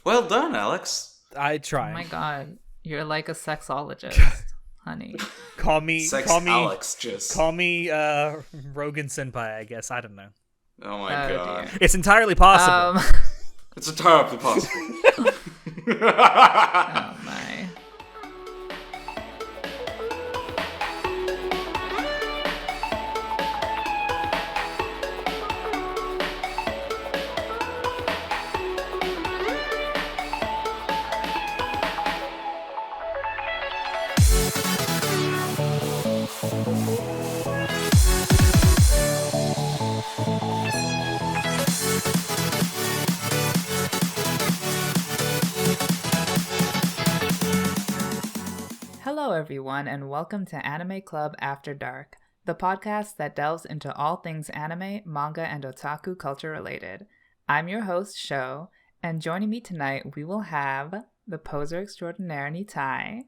Well done, Alex. I Oh try. my god, you're like a sexologist, honey. Call me Alex, just. Rogan Senpai, I guess. I don't know. Oh my Oh god. dear. It's entirely possible. It's entirely possible. Oh my. Hello, everyone, and welcome to Anime Club After Dark, the podcast that delves into all things anime, manga, and otaku culture related. I'm your host, Sho, and joining me tonight, we will have the poser extraordinaire, Nitai.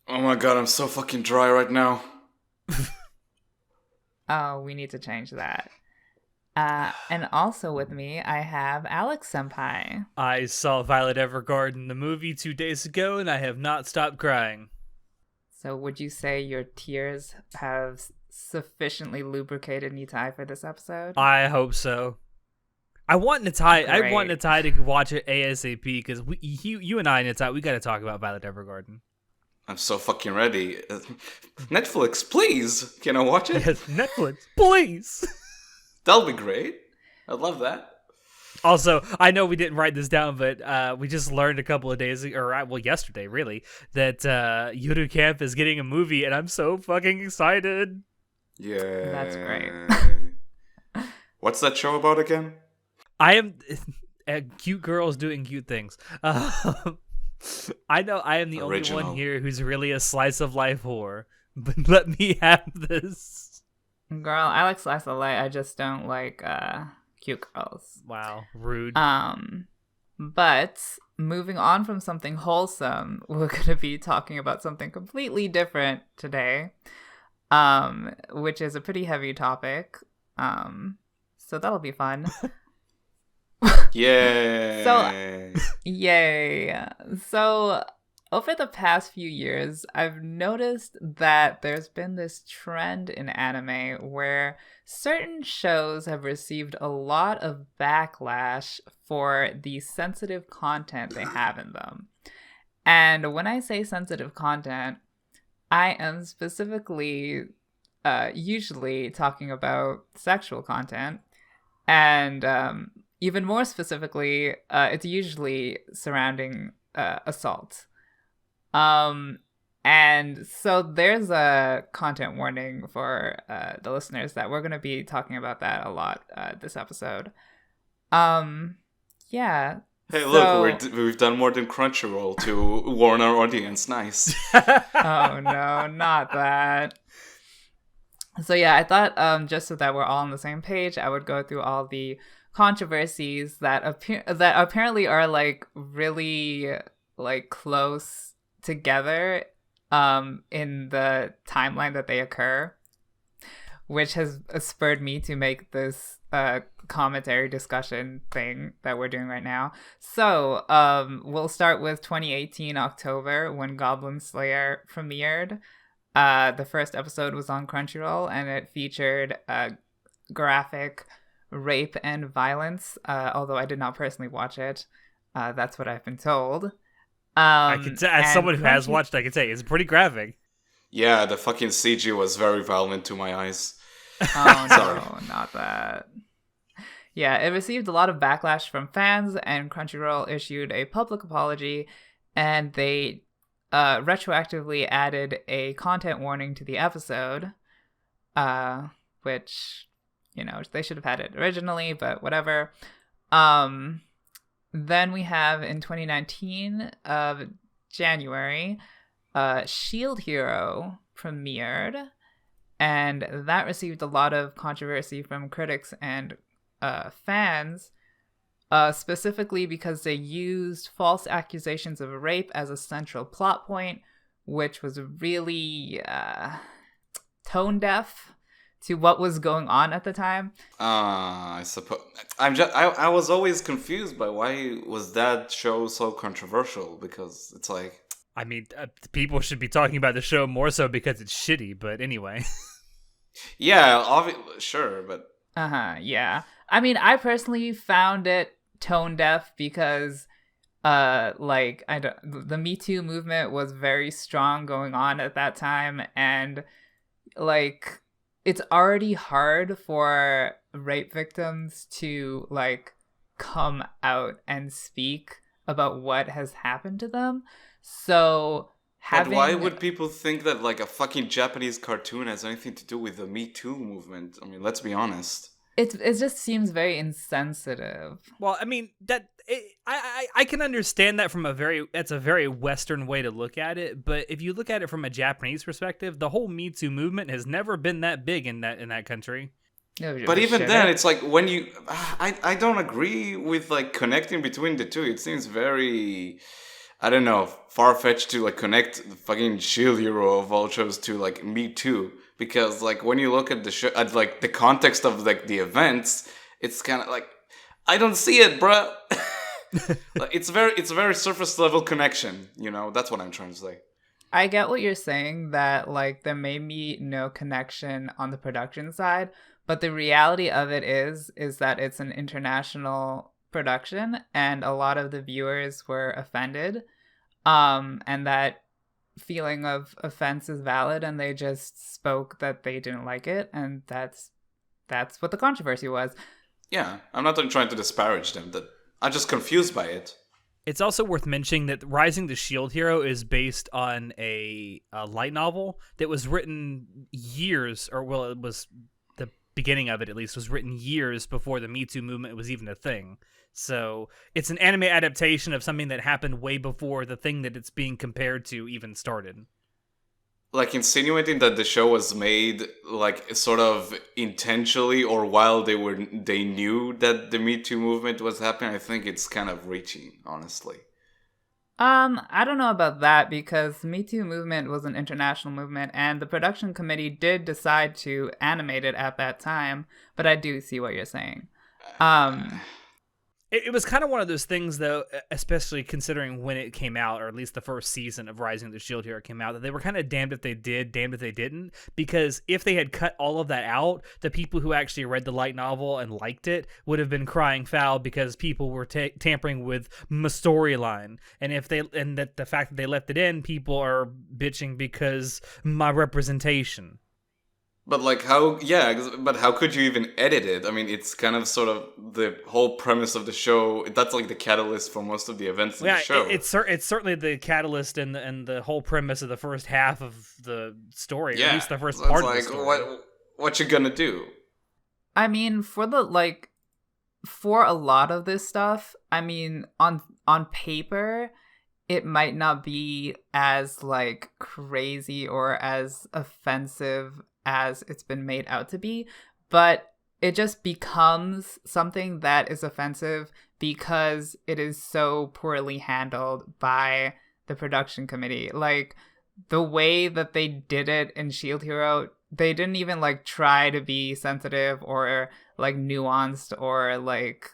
Oh my god, I'm so fucking dry right now. Oh, we need to change that. And also with me, I have Alex Senpai. I saw Violet Evergarden the movie 2 days ago, and I have not stopped crying. So would you say your tears have sufficiently lubricated Nitai for this episode? I hope so. I want Natai to watch it ASAP because you and I, Natai, we got to talk about Violet Evergarden. I'm so fucking ready. Netflix, please. Can I watch it? Yes, Netflix, please. That'll be great. I'd love that. Also, I know we didn't write this down, but we just learned a couple of days, yesterday, really, that Yuru Camp is getting a movie, and I'm so fucking excited. Yeah. That's great. What's that show about again? I am cute girls doing cute things. I know I am the Original. only one here who's really a slice of life whore, but let me have this. Girl, I like slice of life. I just don't like cute girls. Wow, rude. But moving on from something wholesome, we're going to be talking about something completely different today, which is a pretty heavy topic. So that'll be fun. Yay. Yay. So over the past few years, I've noticed that there's been this trend in anime where certain shows have received a lot of backlash for the sensitive content they have in them. And when I say sensitive content, I am specifically usually talking about sexual content. And even more specifically, it's usually surrounding assault. And so there's a content warning for the listeners that we're going to be talking about that a lot this episode. Yeah. Hey, look, we've done more than Crunchyroll to warn our audience. Nice. Oh, no, not that. So yeah, I thought just so that we're all on the same page, I would go through all the controversies that apparently are like really like close together in the timeline that they occur, which has spurred me to make this commentary discussion thing that we're doing right now. So we'll start with 2018 October when Goblin Slayer premiered. The first episode was on Crunchyroll, and it featured graphic rape and violence, although I did not personally watch it. That's what I've been told. I can as someone who has watched, I can say it's pretty graphic. Yeah, the fucking CG was very violent to my eyes. Oh, Sorry. no, not that. Yeah, it received a lot of backlash from fans, and Crunchyroll issued a public apology, and they retroactively added a content warning to the episode, which, you know, they should have had it originally, but whatever. Then we have in 2019 of January, Shield Hero premiered, and that received a lot of controversy from critics and fans, specifically because they used false accusations of rape as a central plot point, which was really tone deaf to what was going on at the time. I suppose I was always confused by why was that show so controversial, because it's like, I mean, people should be talking about the show more so because it's shitty, but anyway. yeah, sure, but Yeah. I mean, I personally found it tone deaf because like I don't, the Me Too movement was very strong going on at that time, and like it's already hard for rape victims to like come out and speak about what has happened to them. So but why having would people think that like a fucking Japanese cartoon has anything to do with the Me Too movement? I mean, let's be honest. it just seems very insensitive. Well, I mean I can understand that from that's a very Western way to look at it, but if you look at it from a Japanese perspective, the whole Me Too movement has never been that big in that country. But even then, it's like when you, I don't agree with like connecting between the two. It seems very, I don't know, far fetched to like connect the fucking Shield Hero of all shows to like Me Too, because like when you look at the show, at like the context of like the events, it's kind of like, I don't see it, bruh. Like, it's a very surface level connection. You know, that's what I'm trying to say. I get what you're saying, that like there may be no connection on the production side, but the reality of it is that it's an international production and a lot of the viewers were offended. And that feeling of offense is valid, and they just spoke that they didn't like it, and that's what the controversy was. Yeah, I'm not trying to disparage them. That I'm just confused by it. It's also worth mentioning that Rising the Shield Hero is based on a light novel that was written years, or well, it was the beginning of it at least, was written years before the Me Too movement was even a thing. So it's an anime adaptation of something that happened way before the thing that it's being compared to even started. Like insinuating that the show was made like sort of intentionally or while they knew that the Me Too movement was happening, I think it's kind of reaching, honestly. I don't know about that, because Me Too movement was an international movement and the production committee did decide to animate it at that time, but I do see what you're saying. It was kind of one of those things, though, especially considering when it came out, or at least the first season of Rising the Shield Hero came out, that they were kind of damned if they did, damned if they didn't. Because if they had cut all of that out, the people who actually read the light novel and liked it would have been crying foul because people were tampering with my storyline. And that the fact that they left it in, people are bitching because my representation. But like but how could you even edit it? I mean, it's kind of sort of the whole premise of the show. That's like the catalyst for most of the events in the show. It's certainly the catalyst and the whole premise of the first half of the story, or at least the first part of the story. What you gonna do? I mean, for a lot of this stuff, I mean, on paper, it might not be as like crazy or as offensive as it's been made out to be, but it just becomes something that is offensive because it is so poorly handled by the production committee. Like, the way that they did it in Shield Hero, they didn't even like try to be sensitive or like nuanced, or like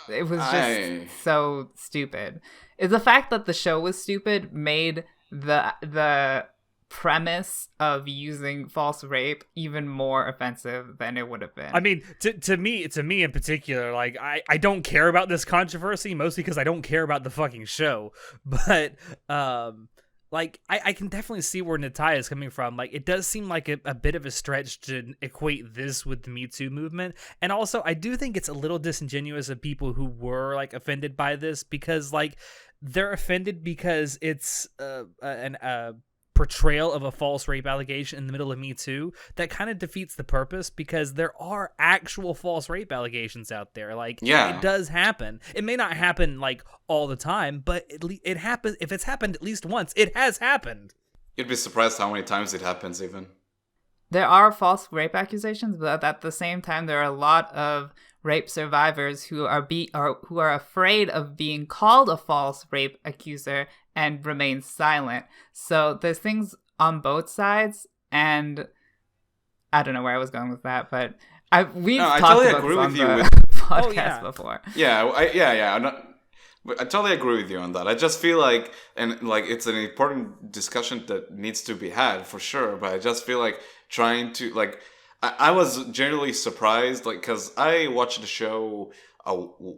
it was just so stupid. Is the fact that the show was stupid made the premise of using false rape even more offensive than it would have been. I mean, to me in particular, like I don't care about this controversy, mostly because I don't care about the fucking show. But like I can definitely see where Natai is coming from. Like, it does seem like a bit of a stretch to equate this with the Me Too movement. And also, I do think it's a little disingenuous of people who were like offended by this, because like they're offended because it's an portrayal of a false rape allegation in the middle of Me Too. That kind of defeats the purpose, because there are actual false rape allegations out there. Like, yeah, it does happen. It may not happen like all the time, but it happens. If it's happened at least once, it has happened. You'd be surprised how many times it happens even. There are false rape accusations, but at the same time, there are a lot of rape survivors who are afraid of being called a false rape accuser and remain silent. So there's things on both sides, and I don't know where I was going with that, but we've No, I talked totally about agree this with on you the with- podcast Oh, yeah. before. Yeah. But I totally agree with you on that. I just feel like, and like, it's an important discussion that needs to be had for sure. But I just feel like trying to like, I was generally surprised, like, because I watched the show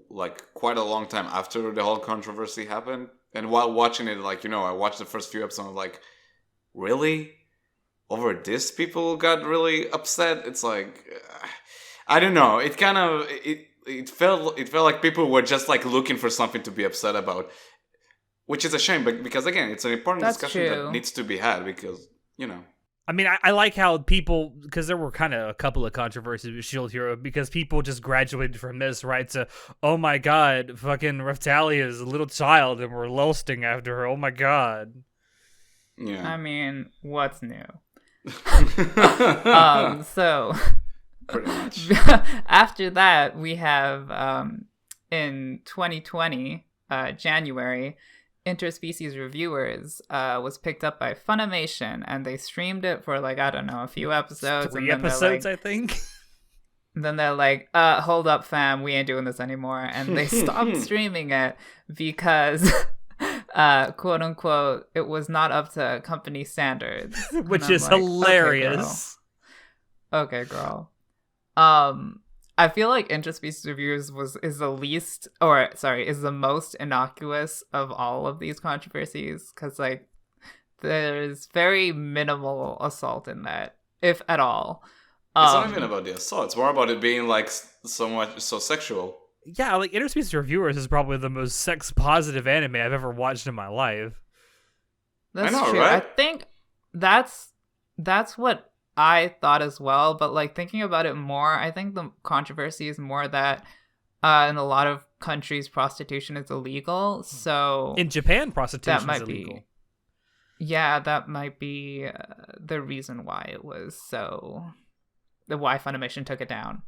like quite a long time after the whole controversy happened, and while watching it, like, I watched the first few episodes. I'm like, really? Over this, people got really upset. It's like, I don't know. It kind of it felt like people were just like looking for something to be upset about, which is a shame. But because again, it's an important That's discussion true. that needs to be had because I mean, I like how people, because there were kind of a couple of controversies with Shield Hero, because people just graduated from this, right, to, oh my god, fucking Raftalia is a little child and we're lusting after her, oh my god. yeah. I mean, what's new? So Pretty much. after that, we have in 2020, January, Interspecies Reviewers was picked up by Funimation, and they streamed it for like, I don't know, a few episodes. 3 and then episodes, like, I think. then they're like, hold up, fam, we ain't doing this anymore. And they stopped streaming it because, quote unquote, it was not up to company standards. Which And I'm is like, hilarious. Okay, girl. I feel like Interspecies Reviewers is the most innocuous of all of these controversies, because like there's very minimal assault in that, if at all. It's not even about the assault. It's more about it being like so sexual. Yeah, like Interspecies Reviewers is probably the most sex positive anime I've ever watched in my life. That's I know, true. right? I think that's what I thought as well, but like thinking about it more, I think the controversy is more that in a lot of countries prostitution is illegal. So In Japan, prostitution that might is illegal. that might be the reason why it was why Funimation took it down.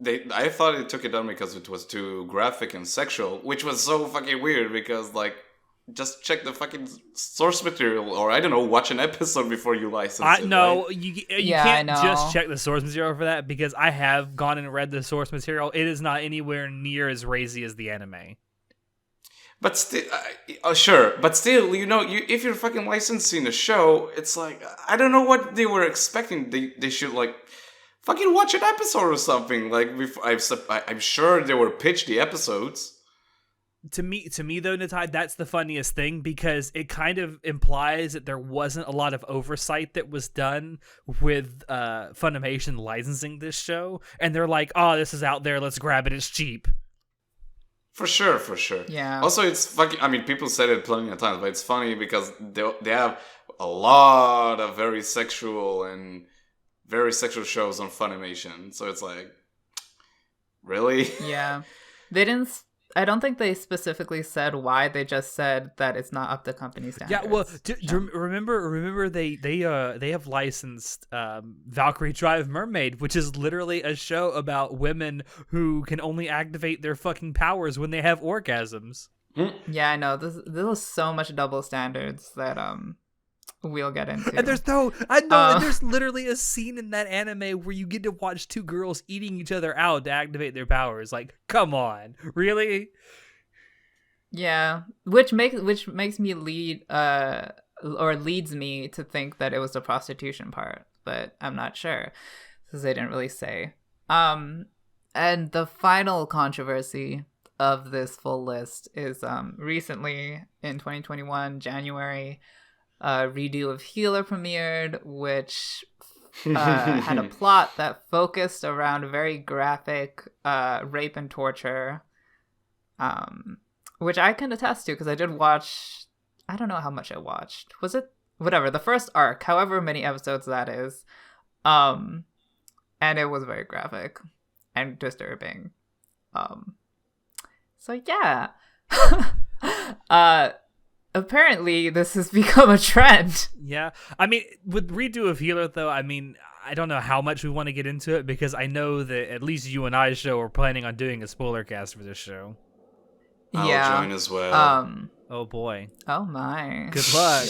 I thought it took it down because it was too graphic and sexual, which was so fucking weird because like, just check the fucking source material, or I don't know, watch an episode before you license it. No, right? you Yeah, can't I know. just check the source material for that, because I have gone and read the source material. It is not anywhere near as racy as the anime. But still, sure. But still, if you're fucking licensing a show, it's like, I don't know what they were expecting. They should like fucking watch an episode or something. Like, I'm sure they were pitched the episodes. To me though, Natai, that's the funniest thing, because it kind of implies that there wasn't a lot of oversight that was done with Funimation licensing this show, and they're like, oh, this is out there, let's grab it, it's cheap. For sure. Yeah. Also, it's fucking, I mean, people said it plenty of times, but it's funny because they have a lot of very sexual shows on Funimation. So it's like, really? Yeah. They didn't I don't think they specifically said why. They just said that it's not up to company standards. Yeah, well, remember they have licensed Valkyrie Drive Mermaid, which is literally a show about women who can only activate their fucking powers when they have orgasms. Yeah, I know. There was so much double standards that we'll get into. And there's literally a scene in that anime where you get to watch two girls eating each other out to activate their powers. Like, come on, really? Yeah, which makes me leads me to think that it was the prostitution part, but I'm not sure because they didn't really say. And the final controversy of this full list is recently in 2021 January. Redo of Healer premiered, which had a plot that focused around very graphic rape and torture, which I can attest to because I did watch. I don't know how much I watched. Was it whatever the first arc, however many episodes that is, and it was very graphic and disturbing. So yeah. Apparently, this has become a trend. Yeah. I mean, with Redo of Healer, though, I mean, I don't know how much we want to get into it, because I know that at least you and I show are planning on doing a spoiler cast for this show. I'll join as well. Oh, boy. Oh, my. Good luck.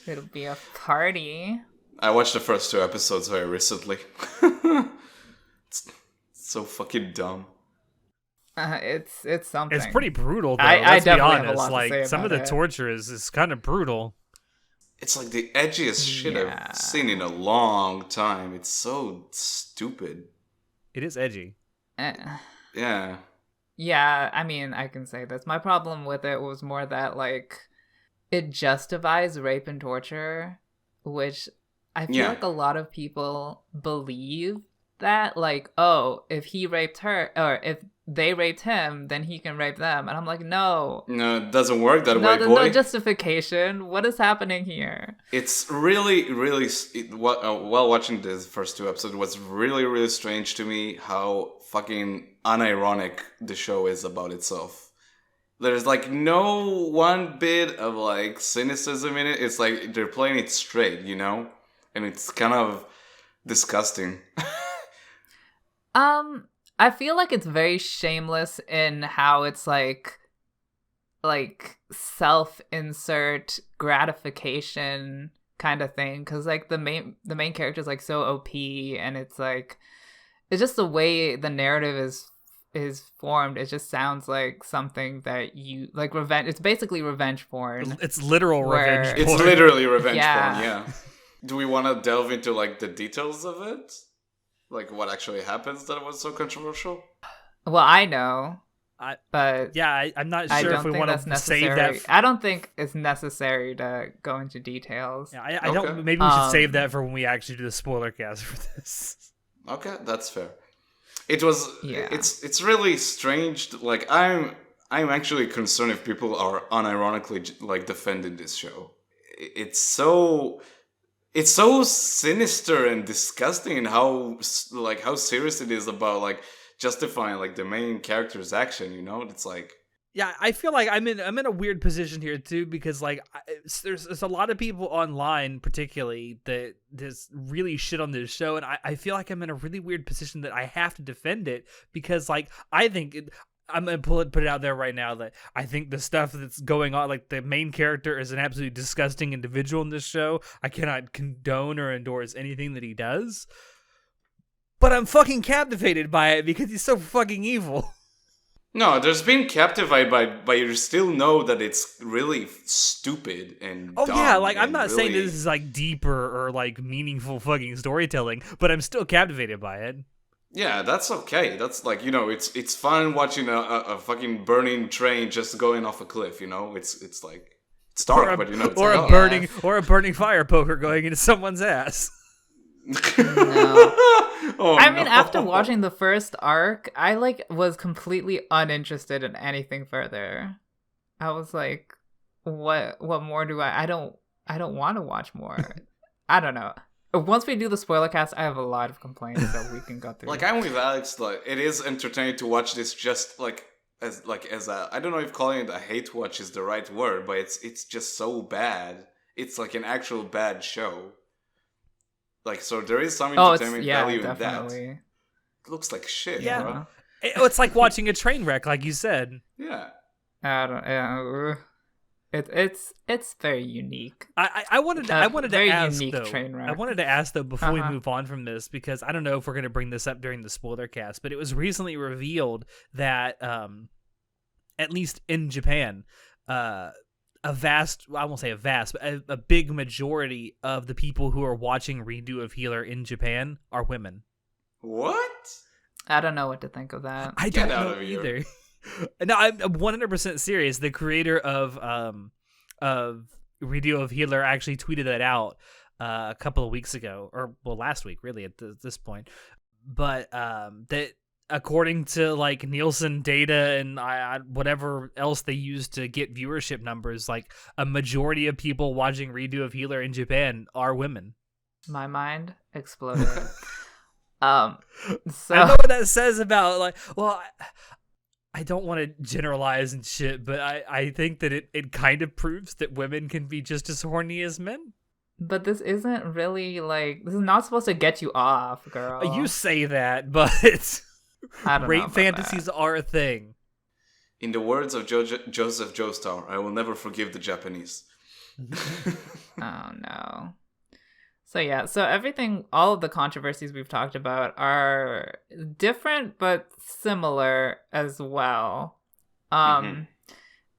It'll be a party. I watched the first 2 episodes very recently. It's so fucking dumb. It's something. It's pretty brutal, though. I Let's be definitely have a honest. lot to Like say some of about the it. torture is kind of brutal. It's like the edgiest shit Yeah. I've seen in a long time. It's so stupid. It is edgy. Eh. Yeah. Yeah, I mean, I can say this. My problem with it was more that, like, it justifies rape and torture, which I feel Yeah. like a lot of people believe that, like, oh, if he raped her, or if they raped him, then he can rape them. And I'm like, no. No, it doesn't work that No, way, there's boy. no justification. What is happening here? It's really, really, while watching the first 2 episodes, it was really, really strange to me how fucking unironic the show is about itself. There's like no one bit of like cynicism in it. It's like they're playing it straight, you know? And it's kind of disgusting. I feel like it's very shameless in how it's like self-insert gratification kind of thing, because like the main character is like so OP, and it's like it's just the way the narrative is formed. It just sounds like something that you like revenge. It's basically revenge porn. It's literal Where- revenge. It's porn. literally revenge Yeah. porn, yeah. Do we want to delve into like the details of it? Like what actually happens that was so controversial? Well, I know, but Yeah, I'm not I sure don't if we think want that's to necessary. save that. I don't think it's necessary to go into details. Yeah, I Okay. don't. Maybe we should save Um, that for when we actually do the spoiler cast for this. Okay, that's fair. It was. Yeah. It's really strange. Like I'm actually concerned if people are unironically like defending this show. It's so sinister and disgusting in how serious it is about like justifying like the main character's action. You know, it's like. Yeah, I feel like I'm in a weird position here too, because like there's a lot of people online, particularly that just really shit on this show, and I feel like I'm in a really weird position that I have to defend it, because like I think I'm gonna put it out there right now that I think the stuff that's going on, like the main character is an absolutely disgusting individual in this show. I cannot condone or endorse anything that he does, but I'm fucking captivated by it because he's so fucking evil. No, there's being captivated but you still know that it's really stupid and Oh dumb yeah, like I'm and not saying really- this is like deeper or like meaningful fucking storytelling, but I'm still captivated by it. Yeah, that's okay. That's like, you know, it's fun watching a fucking burning train just going off a cliff, you know? It's like it's dark, but you know, it's or like, a oh. burning burning fire poker going into someone's ass. No. Oh, I mean, no. after watching the first arc, I like was completely uninterested in anything further. I was like, what more do I don't want to watch more. I don't know. Once we do the spoiler cast, I have a lot of complaints that we can go through. Like I'm with Alex, like it is entertaining to watch this just like as a I don't know if calling it a hate watch is the right word, but it's just so bad. It's like an actual bad show. Like, so there is some entertainment value in that. definitely. It looks like shit, Yeah. bro. It's like watching a train wreck, like you said. Yeah. I don't. Yeah, it's very unique. I wanted to Very ask unique though. train wreck. I wanted to ask though before we Uh-huh. move on from this, because I don't know if we're going to bring this up during the spoiler cast, but it was recently revealed that at least in Japan, a big majority of the people who are watching Redo of Healer in Japan are women. What? I don't know what to think of that. I Get don't out know of here. either. No, I'm 100% serious. The creator of Redo of Healer actually tweeted that out a couple of weeks ago, or well, last week, really at this point. But that according to like Nielsen data and whatever else they use to get viewership numbers, like a majority of people watching Redo of Healer in Japan are women. My mind exploded. So I don't know what that says about like. Well, I don't want to generalize and shit, but I think that it kind of proves that women can be just as horny as men. but this isn't really like this is not supposed to get you off, girl. You say that, but I don't know rape about fantasies that. are a thing. In the words of Joseph Joestar, I will never forgive the Japanese. Oh no. So yeah, so all of the controversies we've talked about are different but similar as well. Hmm.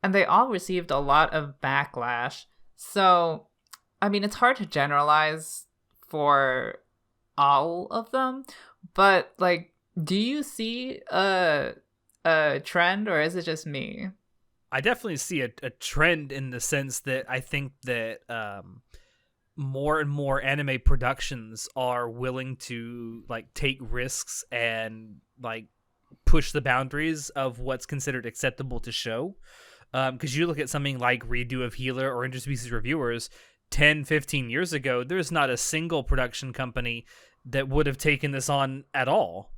And they all received a lot of backlash. So, I mean, it's hard to generalize for all of them, but like, do you see a trend, or is it just me? I definitely see a trend in the sense that I think that more and more anime productions are willing to like take risks and like push the boundaries of what's considered acceptable to show. Because you look at something like Redo of Healer or Interspecies Reviewers 10, 15 years ago, there's not a single production company that would have taken this on at all.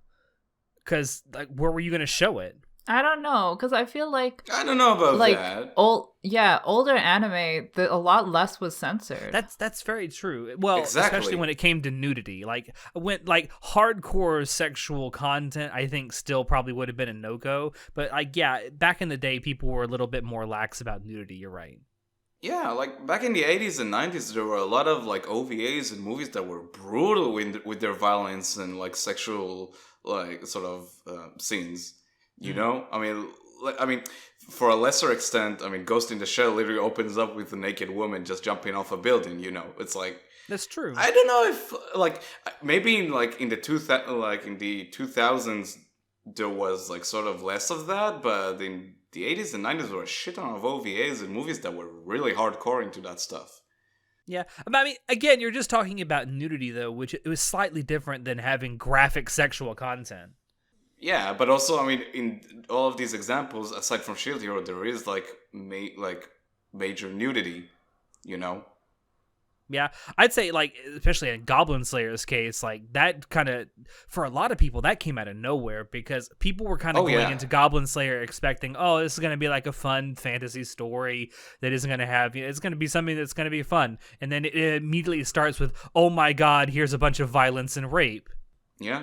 Because like, where were you going to show it? I don't know, because I feel like I don't know about that. older anime, a lot less was censored. That's very true. Well, Exactly. especially when it came to nudity, like when like hardcore sexual content, I think still probably would have been a no go. But like, yeah, back in the day, people were a little bit more lax about nudity. You're right. Yeah, like back in the 80s and 90s, there were a lot of like OVAs and movies that were brutal with their violence and like sexual like sort of scenes. You know, I mean, for a lesser extent, I mean, Ghost in the Shell literally opens up with a naked woman just jumping off a building. You know, it's like That's true. I don't know if like maybe in the 2000s there was like sort of less of that, but in the 80s and 90s there were a shit ton of OVAs and movies that were really hardcore into that stuff. Yeah, I mean, again, you're just talking about nudity though, which it was slightly different than having graphic sexual content. Yeah, but also I mean in all of these examples, aside from Shield Hero, there is like major nudity, you know. Yeah, I'd say like especially in Goblin Slayer's case, like that kind of for a lot of people that came out of nowhere because people were kind of going into Goblin Slayer expecting, oh, this is gonna be like a fun fantasy story that isn't gonna have, it's gonna be something that's gonna be fun, and then it immediately starts with, oh my god, here's a bunch of violence and rape. Yeah.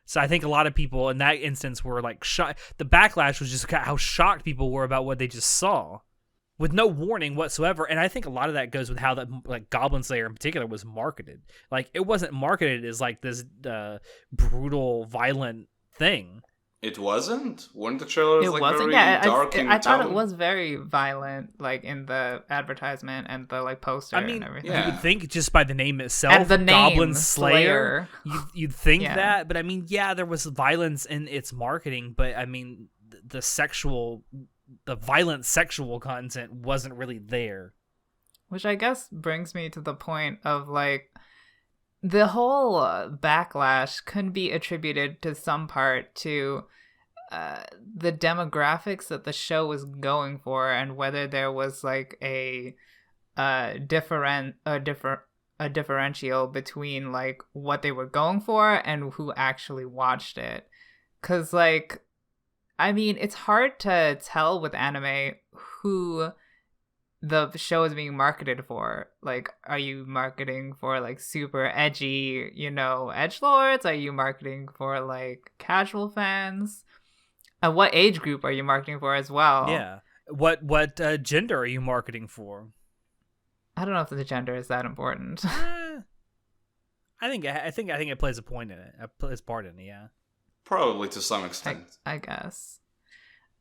So I think a lot of people in that instance were like shocked. The backlash was just how shocked people were about what they just saw, with no warning whatsoever. And I think a lot of that goes with how that like Goblin Slayer in particular was marketed. Like it wasn't marketed as like this brutal, violent thing. It wasn't? Weren't the trailers like wasn't. very Yeah, dark in I thought it tone? was very violent, like in the advertisement and the like poster and everything. You would think just by the name itself, And the name, Goblin Slayer, Slayer. you'd think Yeah. that. But I mean, yeah, there was violence in its marketing, but I mean, the violent sexual content wasn't really there. Which I guess brings me to the point of like the whole backlash can be attributed to some part to the demographics that the show was going for, and whether there was like a differential between like what they were going for and who actually watched it. Because like, I mean, it's hard to tell with anime who the show is being marketed for. Like, are you marketing for like super edgy, edgelords? Are you marketing for like casual fans? And what age group are you marketing for as well? Yeah. What gender are you marketing for? I don't know if the gender is that important. I think it plays a point in it. It plays part in it. Yeah. Probably to some extent. I guess.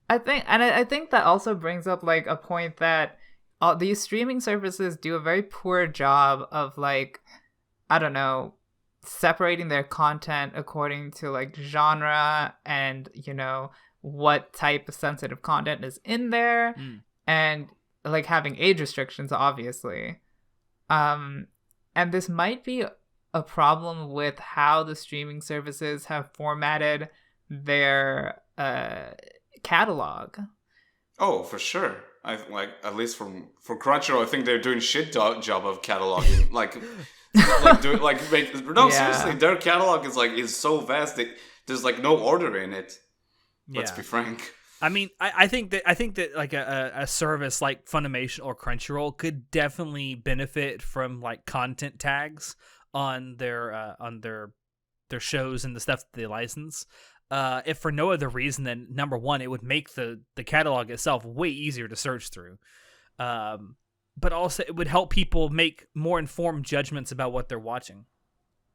I think that also brings up like a point that these streaming services do a very poor job of like, I don't know, separating their content according to like genre and what type of sensitive content is in there, and like having age restrictions, obviously. And this might be a problem with how the streaming services have formatted their catalog. Oh, for sure. I like, at least for Crunchyroll, I think they're doing shit job of cataloging. Seriously, their catalog is so vast that there's like no order in it. Let's be frank. I mean, I think that like a service like Funimation or Crunchyroll could definitely benefit from like content tags on their shows and the stuff that they license. If for no other reason than, number one, it would make the catalog itself way easier to search through. but also it would help people make more informed judgments about what they're watching.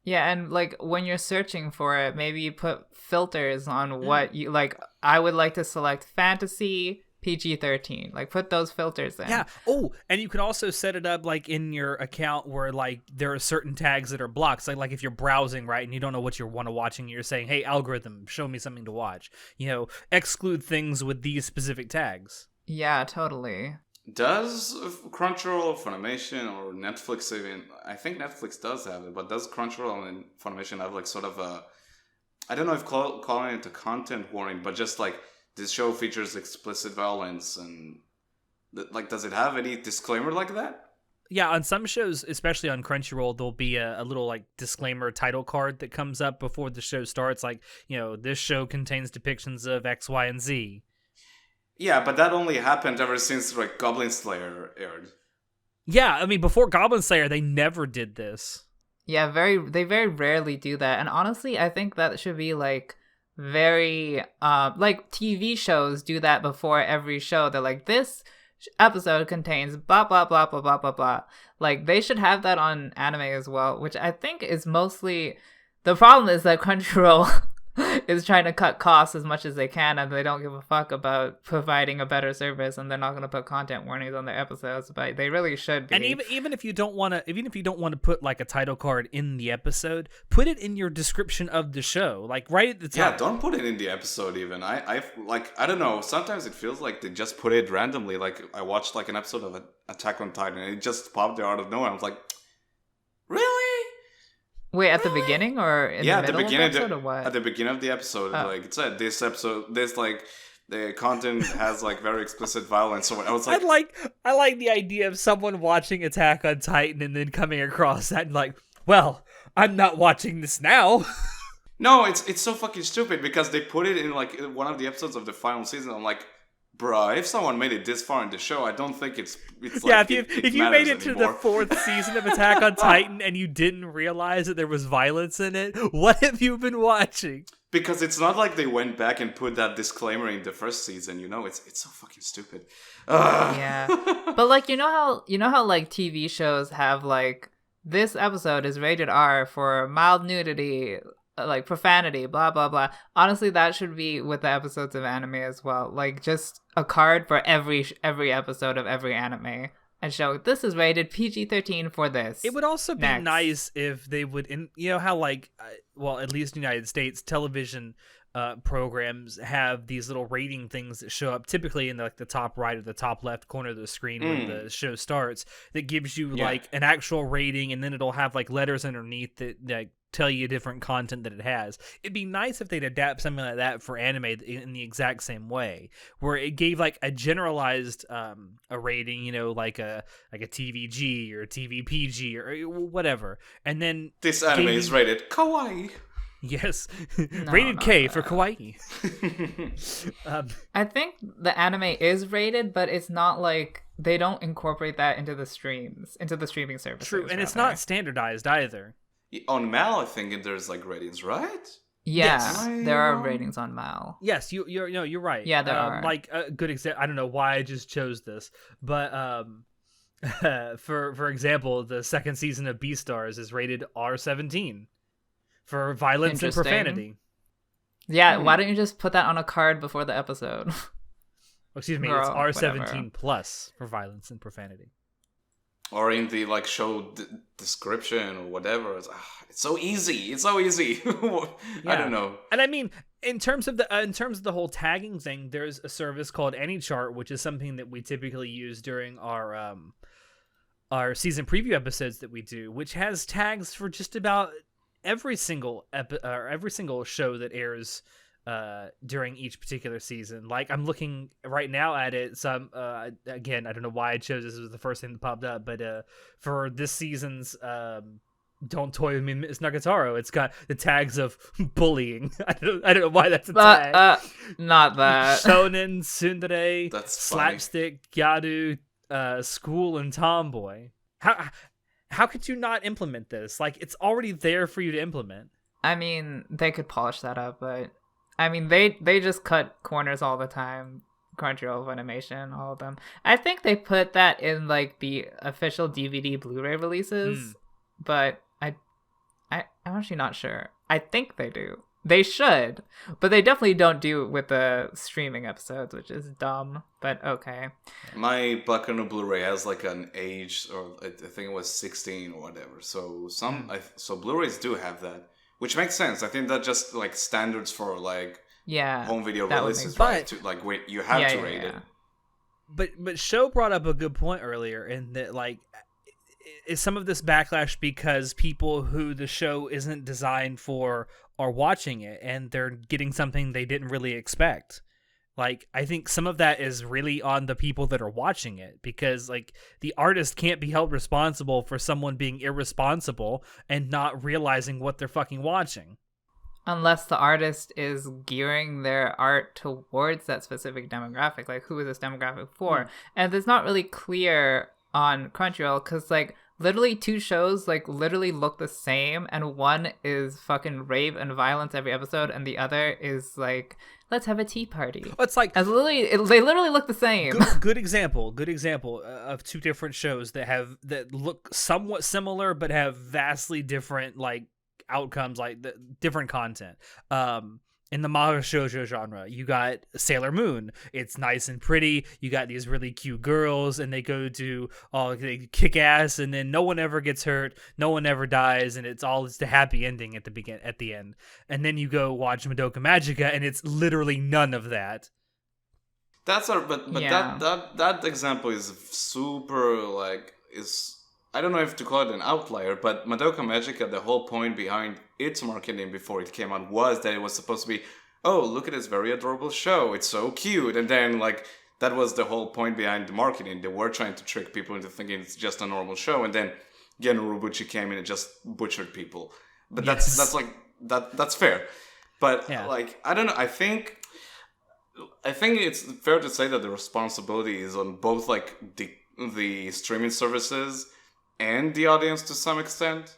Yeah, and like when you're searching for it, maybe you put filters on what you like. I would like to select fantasy, PG-13. Like put those filters in. Yeah. Oh, and you can also set it up like in your account where like there are certain tags that are blocked. So, like if you're browsing, right, and you don't know what you want to watch, and you're saying, "Hey, algorithm, show me something to watch." Exclude things with these specific tags. Yeah, totally. Does Crunchyroll, Funimation, or Netflix even? I think Netflix does have it, but does Crunchyroll and Funimation have like sort of a? I don't know if calling it a content warning, but just like this show features explicit violence and like, does it have any disclaimer like that? Yeah, on some shows, especially on Crunchyroll, there'll be a little like disclaimer title card that comes up before the show starts, like this show contains depictions of X, Y, and Z. Yeah, but that only happened ever since like Goblin Slayer aired. Yeah, I mean, before Goblin Slayer, they never did this. Yeah, they very rarely do that. And honestly, I think that should be like very like TV shows do that before every show. They're like, this episode contains blah blah blah blah blah blah blah. Like they should have that on anime as well, which I think is mostly the problem is that Crunchyroll is trying to cut costs as much as they can, and they don't give a fuck about providing a better service, and they're not going to put content warnings on their episodes, but they really should be. And even if you don't want to put like a title card in the episode, put it in your description of the show, like right at the top. Yeah, don't put it in the episode even. I don't know, sometimes it feels like they just put it randomly. Like I watched like an episode of Attack on Titan and it just popped there out of nowhere. I was like, really? Wait, at the beginning or in the middle of the episode, or what? At the beginning of the episode, like it said, this like the content has like very explicit violence. So I was like, I like the idea of someone watching Attack on Titan and then coming across that and like, well, I'm not watching this now. No, it's so fucking stupid because they put it in like one of the episodes of the final season. I'm like, bruh, if someone made it this far in the show, I don't think it's yeah. Like if you made it anymore. to the 4th season of Attack on Titan and you didn't realize that there was violence in it, what have you been watching? Because it's not like they went back and put that disclaimer in the first season. It's so fucking stupid. Ugh. Yeah, but like you know how like TV shows have like this episode is rated R for mild nudity, like profanity, blah blah blah. Honestly, that should be with the episodes of anime as well. Like just a card for every episode of every anime and show this is rated PG-13 for this. It would also be nice if they would, how like, well, at least in the United States, television programs have these little rating things that show up typically in like the top right or the top left corner of the screen when the show starts. That gives you like an actual rating, and then it'll have like letters underneath that like tell you different content that it has. It'd be nice if they'd adapt something like that for anime in the exact same way, where it gave like a generalized a rating, like a TVG or a TVPG or whatever, and then this anime is rated kawaii. Yes, rated K for kawaii. I think the anime is rated, but it's not like they don't incorporate that into the streaming services. True, and it's not standardized either. On Mal, I think there's like ratings, right? Yeah, yes. There are ratings on Mal. Yes, you're right. Yeah, there are. Like a good example. I don't know why I just chose this, but for example, the 2nd season of Beastars is rated R17 for violence and profanity. Yeah, why don't you just put that on a card before the episode? Excuse me, it's R17 plus for violence and profanity. Or in the like show description or whatever. It's so easy. It's so easy. I don't know. And I mean, in terms of the whole tagging thing, there's a service called AnyChart, which is something that we typically use during our season preview episodes that we do, which has tags for just about every single show that airs during each particular season. Like I'm looking right now at it. Some again, I don't know why I chose this. This was the first thing that popped up, but for this season's "Don't Toy with Me, Miss Nagatoro," it's got the tags of bullying. I don't know why that's a tag. Not that. Shonen, tsundere, That's slapstick, gyaru, school, and tomboy. How could you not implement this? Like it's already there for you to implement. I mean, they could polish that up, but I mean, they just cut corners all the time. Crunchyroll, Funimation, all of them. I think they put that in like the official DVD Blu-ray releases, but I'm actually not sure. I think they do. They should, but they definitely don't do it with the streaming episodes, which is dumb, but okay. My Black and Blu-ray has like an age, or I think it was 16 or whatever. So so Blu-rays do have that, which makes sense. I think that's just like standards for like home video releases, right? To, like you have to rate it. But Show brought up a good point earlier in that like is some of this backlash because people who the show isn't designed for are watching it and they're getting something they didn't really expect. Like, I think some of that is really on the people that are watching it, because like the artist can't be held responsible for someone being irresponsible and not realizing what they're fucking watching. Unless the artist is gearing their art towards that specific demographic, like who is this demographic for? And it's not really clear on Crunchyroll, because like literally two shows like literally look the same, and one is fucking rape and violence every episode, and the other is like, let's have a tea party. It's like they literally look the same. Good example of two different shows that look somewhat similar but have vastly different like outcomes, like the different content. In the manga shoujo genre, you got Sailor Moon. It's nice and pretty. You got these really cute girls, and they they kick ass, and then no one ever gets hurt, no one ever dies, and it's a happy ending at the end. And then you go watch Madoka Magica, and it's literally none of that. That example is super I don't know if to call it an outlier, but Madoka Magica, the whole point behind its marketing before it came out was that it was supposed to be, oh, look at this very adorable show, it's so cute. And then, like, that was the whole point behind the marketing. They were trying to trick people into thinking it's just a normal show, and then Gen Urobuchi came in and just butchered people. But that's fair. But, like, I don't know, I think it's fair to say that the responsibility is on both, like, the streaming services and the audience to some extent.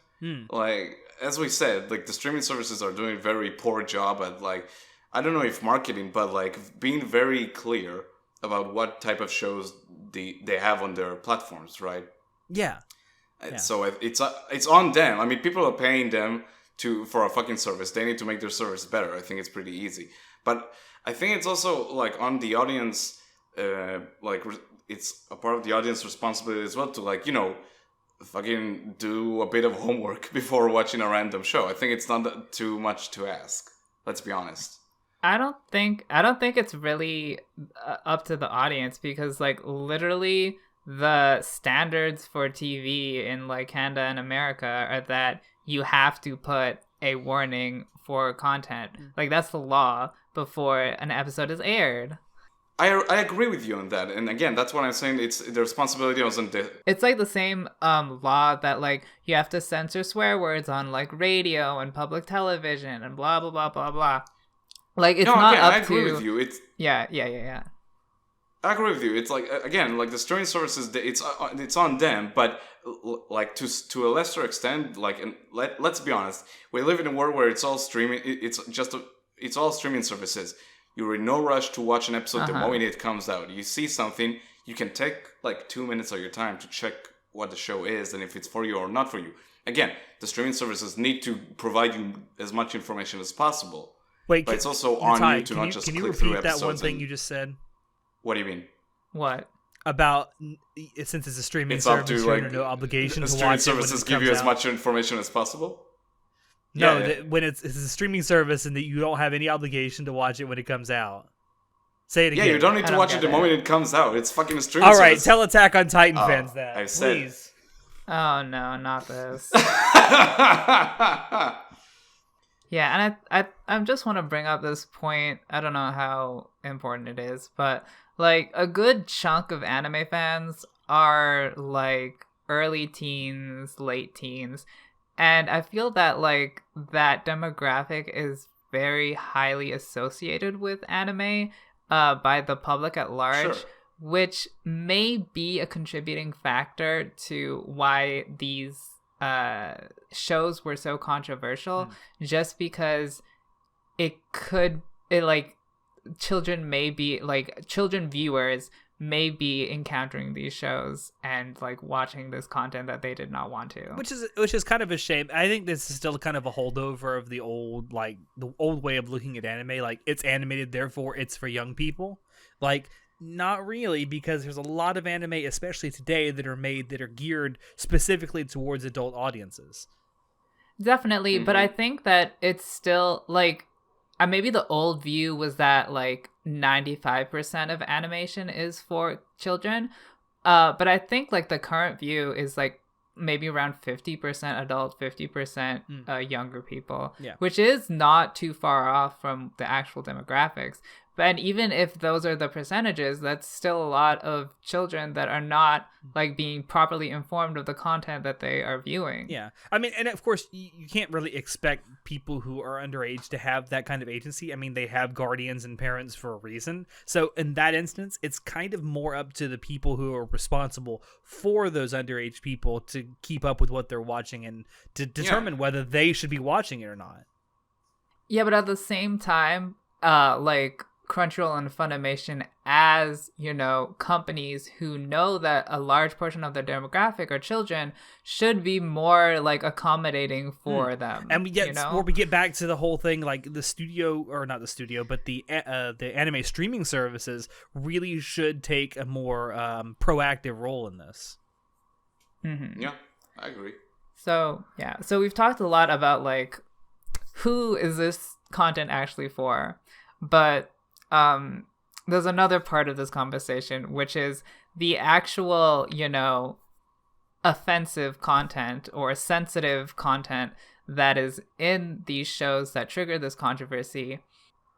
Like, as we said, like, the streaming services are doing a very poor job at, like, I don't know if marketing, but, like, being very clear about what type of shows they have on their platforms, right? Yeah. So it's on them. I mean, people are paying them for a fucking service. They need to make their service better. I think it's pretty easy. But I think it's also, like, on the audience, it's a part of the audience responsibility as well to, like, you know, fucking do a bit of homework before watching a random show. I think it's not too much to ask. Let's be honest. I don't think it's really up to the audience, because like literally the standards for TV in like Canada and America are that you have to put a warning for content. Like, that's the law before an episode is aired. I agree with you on that, and again, that's what I'm saying. It's the responsibility wasn't. It's like the same law that like you have to censor swear words on like radio and public television and blah blah blah blah blah. Like, it's not up to. I agree with you. It's yeah. I agree with you. It's like, again, like the streaming services, it's on them, but like to a lesser extent, like, and let's be honest, we live in a world where it's all streaming. It's all streaming services. You're in no rush to watch an episode the moment it comes out. You see something, you can take like 2 minutes of your time to check what the show is and if it's for you or not for you. Again, the streaming services need to provide you as much information as possible. But it's also on you to not just click through episodes. Can you repeat that one thing you just said? What do you mean? What? About, since it's a streaming service, you're under no obligation to watch it when it comes out. Streaming services give you as much information as possible? No, when it's a streaming service and that you don't have any obligation to watch it when it comes out. Say it again. Yeah, you don't need to watch it the moment it comes out. It's fucking a streaming service. All right, tell Attack on Titan fans that. I said. Please. Oh no, not this. Yeah, and I just want to bring up this point. I don't know how important it is, but like a good chunk of anime fans are like early teens, late teens. And I feel that, like, that demographic is very highly associated with anime by the public at large, which may be a contributing factor to why these shows were so controversial, just because children viewers may be encountering these shows and like watching this content that they did not want to, which is kind of a shame. I think this is still kind of a holdover of the old way of looking at anime. Like, it's animated, therefore it's for young people. Like, not really, because there's a lot of anime, especially today, that are geared specifically towards adult audiences. Definitely, but I think that it's still like, maybe the old view was that like 95% of animation is for children, but I think like the current view is like maybe around 50% adult, 50% younger people, which is not too far off from the actual demographics. And even if those are the percentages, that's still a lot of children that are not like being properly informed of the content that they are viewing. Yeah. I mean, and of course, you can't really expect people who are underage to have that kind of agency. I mean, they have guardians and parents for a reason. So in that instance, it's kind of more up to the people who are responsible for those underage people to keep up with what they're watching and to determine whether they should be watching it or not. Yeah, but at the same time, like Crunchyroll and Funimation, as you know, companies who know that a large portion of their demographic are children, should be more like accommodating for them. And we get back to the whole thing, like the studio, or not the studio, but the anime streaming services really should take a more proactive role in this. Yeah, I agree. So we've talked a lot about like who is this content actually for, but there's another part of this conversation, which is the actual, offensive content or sensitive content that is in these shows that trigger this controversy.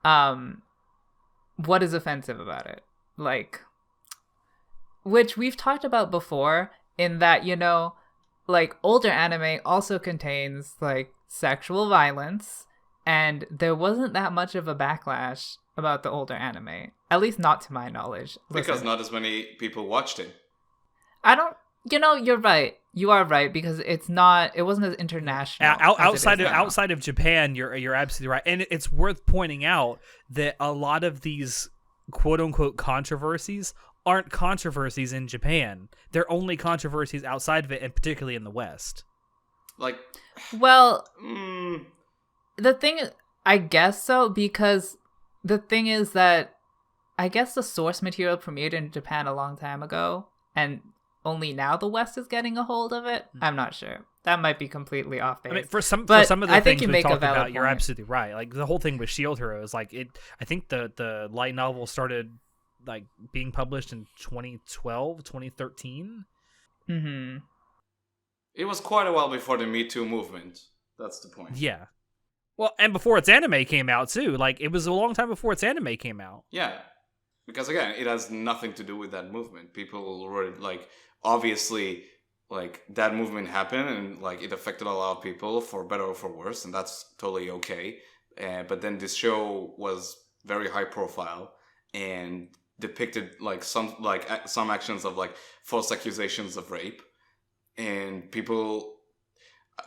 What is offensive about it? Like, which we've talked about before, in that, like older anime also contains like sexual violence, and there wasn't that much of a backlash about the older anime, at least not to my knowledge. Because not as many people watched it. You're right. You are right, because it wasn't as international. Outside of Japan, you're absolutely right. And it's worth pointing out that a lot of these quote unquote controversies aren't controversies in Japan. They're only controversies outside of it, and particularly in the West. Like, well, the thing is, I guess so, because the thing is that I guess the source material premiered in Japan a long time ago, and only now the West is getting a hold of it. I'm not sure. That might be completely off base. I mean, for some of the things we talked about, you're absolutely right. Like the whole thing with Shield Heroes, like I think the light novel started like being published in 2012, 2013. Mm-hmm. It was quite a while before the Me Too movement. That's the point. Yeah. Well, and before its anime came out, too. Like, it was a long time before its anime came out. Yeah. Because, again, it has nothing to do with that movement. People were, like, obviously, like, that movement happened and, like, it affected a lot of people for better or for worse, and that's totally okay. But then this show was very high profile and depicted, like, some actions of, like, false accusations of rape. And people...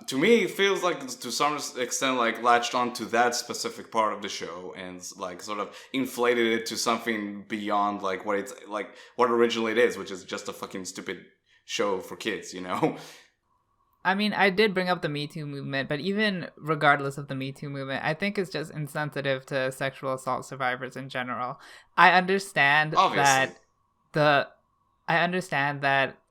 To me, it feels like, to some extent, like, latched onto that specific part of the show and, like, sort of inflated it to something beyond, like, what it's, like, what originally it is, which is just a fucking stupid show for kids, I mean, I did bring up the Me Too movement, but even regardless of the Me Too movement, I think it's just insensitive to sexual assault survivors in general. I understand that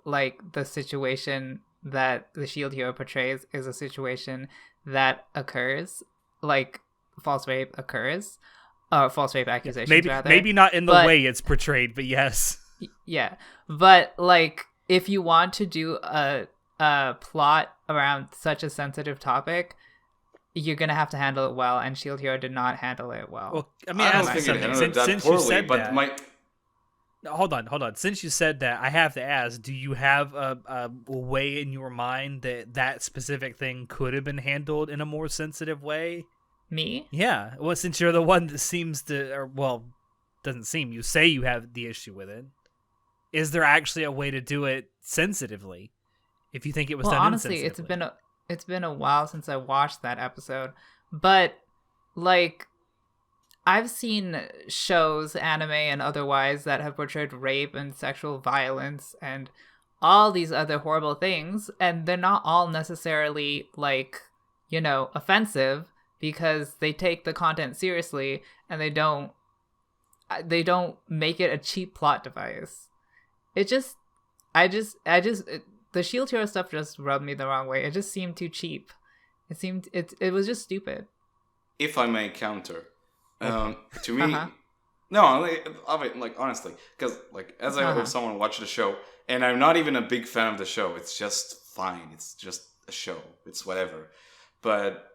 like, the situation that the Shield Hero portrays is a situation that occurs, like false rape occurs, false rape accusations, rather. Maybe not in the way it's portrayed, but yes. Yeah, but like, if you want to do a plot around such a sensitive topic, you're gonna have to handle it well, and Shield Hero did not handle it well. Well, I mean, I don't think it handled it that poorly, but Hold on. Since you said that, I have to ask, do you have a way in your mind that specific thing could have been handled in a more sensitive way? Me? Yeah. Well, since you're the one that seems to, or, well, doesn't seem, you say you have the issue with it. Is there actually a way to do it sensitively? If you think it was done honestly, insensitively? it's been a while since I watched that episode. But, like, I've seen shows, anime and otherwise, that have portrayed rape and sexual violence and all these other horrible things, and they're not all necessarily like, offensive, because they take the content seriously and they don't make it a cheap plot device. The Shield Hero stuff just rubbed me the wrong way. It just seemed too cheap. It was just stupid. If I may counter, to me, no, I mean, like, honestly, because like as I heard someone watch the show, and I'm not even a big fan of the show. It's just fine. It's just a show. It's whatever. But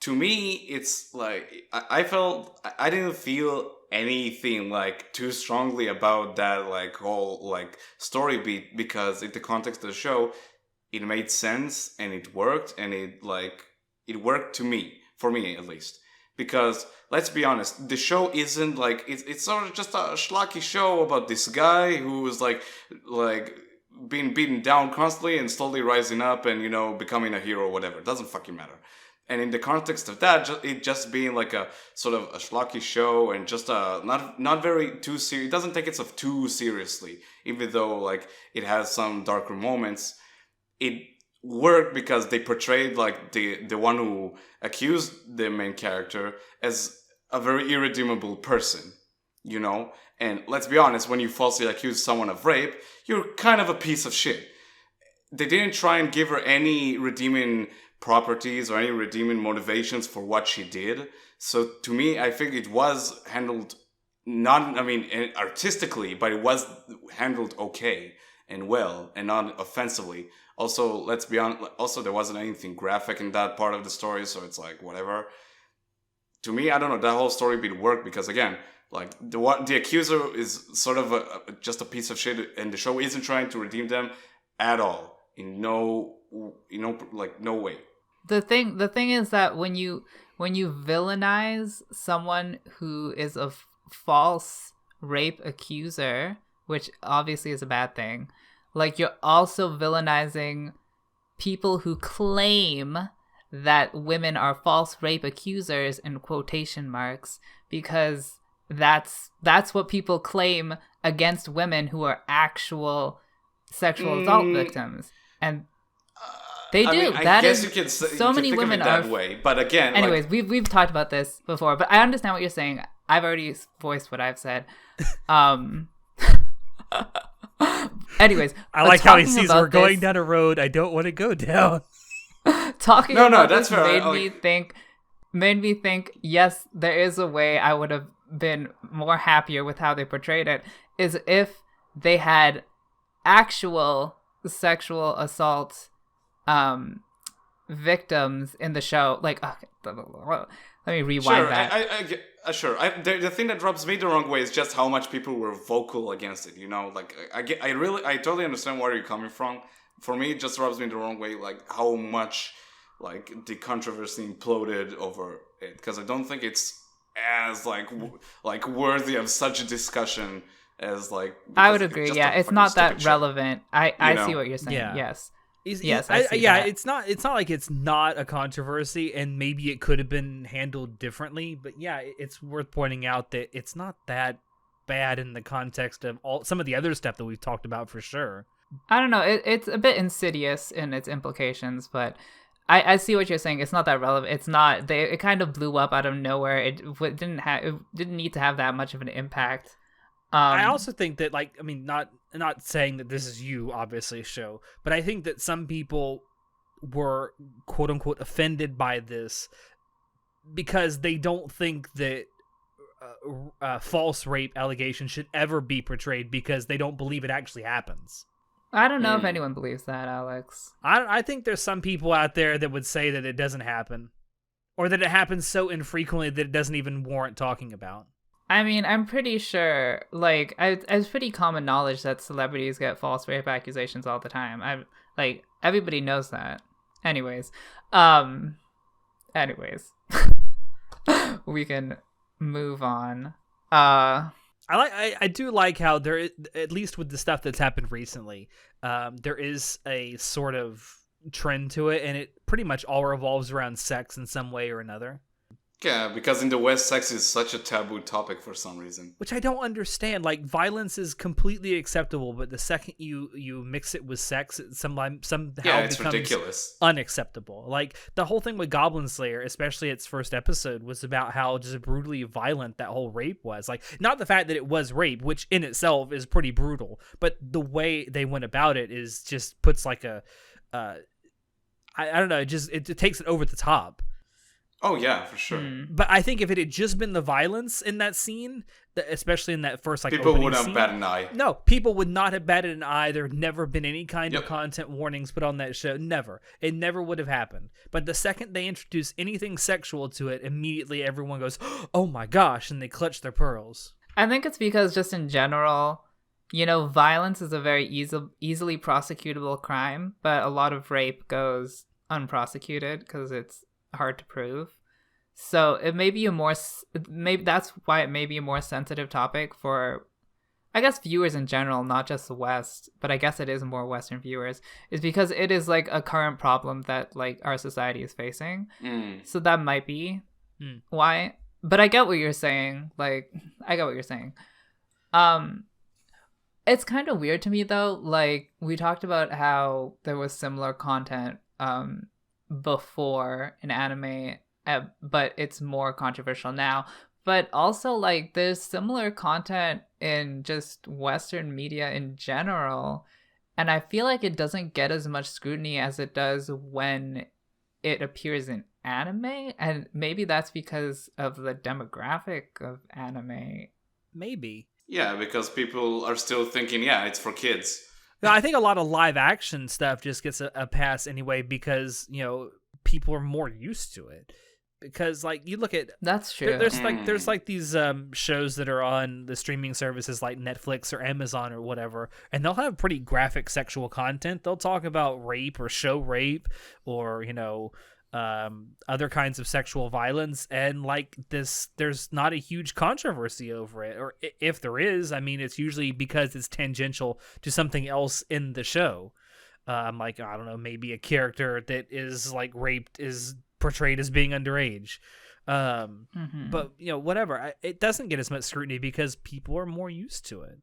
to me, it's like I felt I didn't feel anything like too strongly about that like whole like story beat, because in the context of the show, it made sense and it worked, and it worked for me at least. Because let's be honest, the show isn't like it's sort of just a schlocky show about this guy who is like being beaten down constantly and slowly rising up and becoming a hero or whatever. It doesn't fucking matter. And in the context of that, it just being like a sort of a schlocky show and just not very too serious. It doesn't take itself too seriously, even though like it has some darker moments. It worked because they portrayed like the one who accused the main character as a very irredeemable person, And let's be honest, when you falsely accuse someone of rape, you're kind of a piece of shit. They didn't try and give her any redeeming properties or any redeeming motivations for what she did. So to me, I think it was handled artistically, but it was handled okay and well and not offensively. Also, let's be honest, there wasn't anything graphic in that part of the story, so it's like, whatever. To me, I don't know, that whole story beat worked because, again, like, the accuser is sort of just a piece of shit, and the show isn't trying to redeem them at all. In no way. The thing is that when you villainize someone who is a false rape accuser, which obviously is a bad thing, like, you're also villainizing people who claim that women are false rape accusers in quotation marks, because that's what people claim against women who are actual sexual assault victims. And they do. I guess you can say, so many women are that way, but again, anyways, we've talked about this before, but I understand what you're saying. I've already voiced what I've said. Anyways, I like how he sees we're going down a road I don't want to go down. Talking about that's this made me think. Yes, there is a way I would have been more happier with how they portrayed it. Is if they had actual sexual assault victims in the show. Like, let me rewind that. Sure. The thing that rubs me the wrong way is just how much people were vocal against it. Like, I totally understand where you're coming from. For me, it just rubs me the wrong way, like how much like the controversy imploded over it, because I don't think it's as like worthy of such a discussion as like. I would agree. Yeah, it's not that relevant. I see what you're saying. Yeah. Yes. Yes, it's not like it's not a controversy, and maybe it could have been handled differently, but yeah, it's worth pointing out that it's not that bad in the context of some of the other stuff that we've talked about for sure. I don't know, it's a bit insidious in its implications, but I see what you're saying. It's not that relevant. It's not. It kind of blew up out of nowhere. It didn't need to have that much of an impact. I also think that, like, I mean, not saying that this is you, obviously, show, but I think that some people were, quote unquote, offended by this because they don't think that false rape allegations should ever be portrayed, because they don't believe it actually happens. I don't know if anyone believes that, Alex. I think there's some people out there that would say that it doesn't happen, or that it happens so infrequently that it doesn't even warrant talking about. I mean, I'm pretty sure, like, it's pretty common knowledge that celebrities get false rape accusations all the time. Everybody knows that. Anyways, we can move on. I do like how there, at least with the stuff that's happened recently, there is a sort of trend to it, and it pretty much all revolves around sex in some way or another. Yeah, because in the West, sex is such a taboo topic for some reason. Which I don't understand. Like, violence is completely acceptable, but the second you mix it with sex, it somehow It's becomes ridiculous. unacceptable. Like, the whole thing with Goblin Slayer, especially its first episode, was about how just brutally violent that whole rape was. Like, not the fact that it was rape, which in itself is pretty brutal, but the way they went about it is just puts like a, I don't know, it takes it over the top. Oh yeah, for sure. But I think if it had just been the violence in that scene, especially in that first people opening wouldn't scene, bat an eye. No, people would not have batted an eye. There had never been any kind of content warnings put on that show. Never. It never would have happened. But the second they introduce anything sexual to it, immediately everyone goes, "Oh my gosh," and they clutch their pearls. I think it's because just in general, violence is a very easily prosecutable crime, but a lot of rape goes unprosecuted because it's hard to prove. So it may be maybe that's why it may be a more sensitive topic for, I guess, viewers in general, not just the West, but I guess it is more Western viewers, is because it is like a current problem that like our society is facing. So that might be why. But I get what you're saying. It's kind of weird to me though. Like, we talked about how there was similar content before in anime, but it's more controversial now. But also, like, there's similar content in just Western media in general, and I feel like it doesn't get as much scrutiny as it does when it appears in anime, and maybe that's because of the demographic of anime. Maybe. Yeah, because people are still thinking, yeah, it's for kids. No, I think a lot of live action stuff just gets a pass anyway because, people are more used to it. Because, like, you look at... That's true. There's these shows that are on the streaming services like Netflix or Amazon or whatever, and they'll have pretty graphic sexual content. They'll talk about rape or show rape or, other kinds of sexual violence, and like this, there's not a huge controversy over it, or if there is, I mean, it's usually because it's tangential to something else in the show. Like, I don't know, maybe a character that is like raped is portrayed as being underage. But whatever, it doesn't get as much scrutiny because people are more used to it.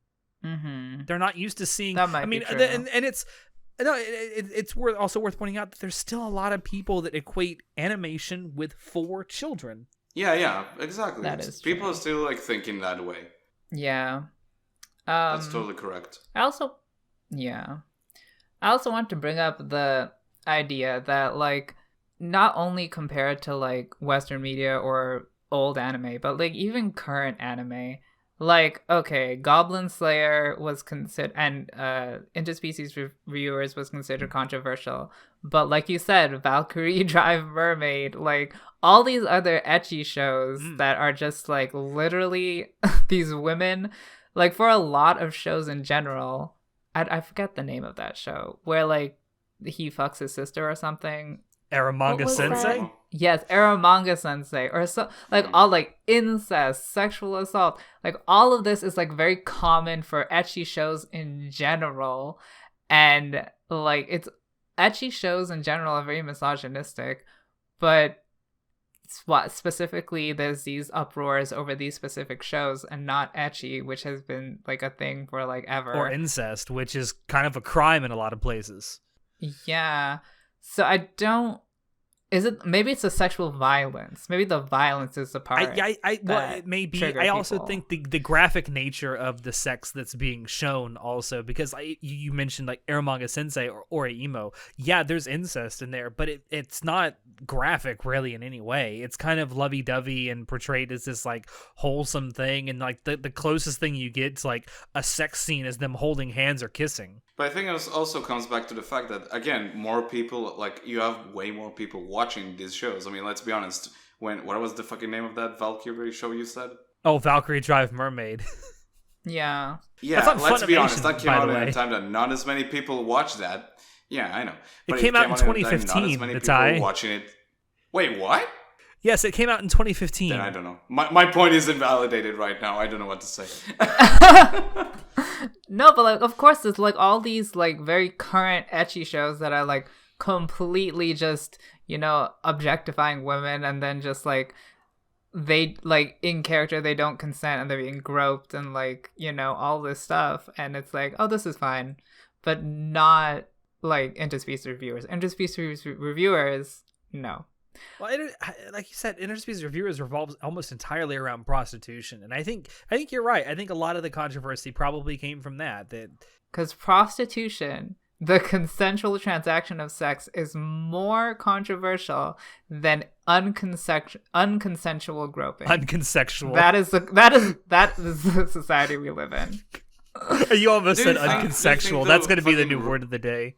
They're not used to seeing. That might be true. And it's. No, it's also worth pointing out that there's still a lot of people that equate animation with for children. Yeah, exactly. That is people true. are still like thinking that way. Yeah. That's totally correct. I also want to bring up the idea that, like, not only compared to like Western media or old anime, but like even current anime. Like, okay, Goblin Slayer was considered, and Interspecies Reviewers was considered controversial. But like you said, Valkyrie Drive Mermaid, like all these other ecchi shows that are just like literally these women, like for a lot of shows in general, I forget the name of that show, where like he fucks his sister or something. Aramanga Sensei? That? Yes, Aramanga Sensei, or so, like all like incest, sexual assault, like all of this is like very common for ecchi shows in general, and like it's ecchi shows in general are very misogynistic, but specifically there's these uproars over these specific shows and not ecchi, which has been like a thing for like ever. Or incest, which is kind of a crime in a lot of places. Yeah. So I don't. Is it, maybe it's the sexual violence? Maybe the violence is the part. Well, it may be. I also think the graphic nature of the sex that's being shown also, because you mentioned like Aramanga Sensei or Emo. Yeah, there's incest in there, but it's not graphic really in any way. It's kind of lovey-dovey and portrayed as this like wholesome thing, and like the closest thing you get to like a sex scene is them holding hands or kissing. But I think it also comes back to the fact that, again, more people, like, you have way more people watching these shows. I mean, let's be honest. What was the fucking name of that Valkyrie show you said? Oh, Valkyrie Drive Mermaid. Yeah. Yeah, let's be honest. That came out in a time that not as many people watched that. Yeah, I know. But it came out in 2015, not as many Natai. people watching it. Wait, what? Yes, it came out in 2015. Then I don't know. My point is invalidated right now. I don't know what to say. No, but like, of course, it's like all these like very current ecchi shows that are like completely just, objectifying women and then just like they like in character they don't consent and they're being groped and like, you know, all this stuff, and it's like, oh, this is fine, but not like interspecies reviewers, no. Well, like you said, interspecies reviewers revolves almost entirely around prostitution, and I think you're right. I think a lot of the controversy probably came from that because prostitution, the consensual transaction of sex, is more controversial than unconsensual groping. Unconsensual. That is the society we live in. You almost said unconsensual. That's going to be the new word of the day.